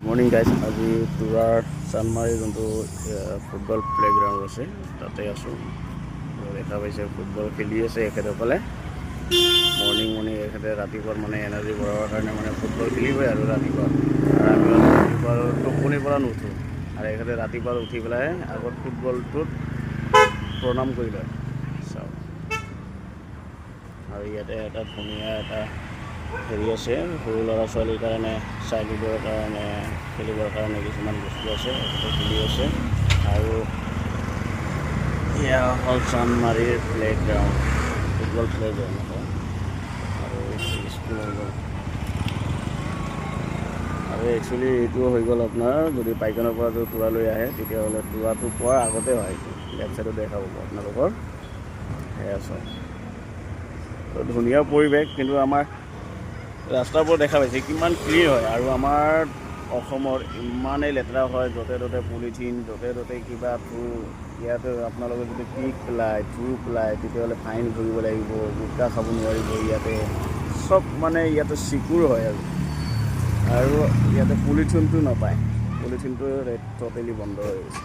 Morning guys, আজি তুৰাৰ চানমাৰী যোনটো football playground আছে তাতে আছোঁ। দেখা পাইছে ফুটবল খেলি আছে এখেতসকলে। মৰ্নিং এখেতে ৰাতিপুৱা এনাৰ্জি বঢ়াবৰ কাৰণে ফুটবল খেলিবই আৰু ৰাতিপুৱা টোপনিৰ পৰা নুঠোঁ আৰু এখেতে ৰাতিপুৱা উঠি পেলাই আগত ফুটবলটোত প্ৰণাম কৰি লয়। চাওক, আৰু ইয়াতে এটা ধুনীয়া এটা হেৰি আছে, সৰু ল'ৰা ছোৱালীৰ কাৰণে চাইল্ডহুডৰ কাৰণে খেলিবৰ কাৰণে কিছুমান বস্তু আছে, এখেতে খেলি আছে। আৰু এয়া হ'ল চানমাৰীৰ প্লেগ্ৰাউণ্ড, ফুটবল প্লেগ্ৰাউণ্ড হয় আৰু স্কুল হৈ গ'ল। আৰু একচুৱেলি এইটো হৈ গ'ল আপোনাৰ, যদি পাইকানৰ পৰা যদি তুৰালৈ আহে তেতিয়াহ'লে তুৰাটো পোৱাৰ আগতে হয়। এইটো লেফ্ট ছাইডত দেখা পাব আপোনালোকৰ, সেয়া চাওক। ধুনীয়া পৰিৱেশ, কিন্তু আমাৰ ৰাস্তাবোৰ দেখা পাইছে কিমান ক্লিয়াৰ হয়। আৰু আমাৰ অসমৰ ইমানেই লেতেৰা হয়, য'তে ত'তে পলিথিন, য'তে ত'তে কিবা থু। ইয়াতে আপোনালোকে যদি পিক পেলায়, থু পেলায়, তেতিয়াহ'লে ফাইন ভৰিব লাগিব, গুটখা খাব নোৱাৰিব। ইয়াতে চব ইয়াতে চিকুৰ হয় আৰু ইয়াতে পলিথিনটো নাপায়, পলিথিনটো ট'টেলি বন্ধ হৈ গৈছে।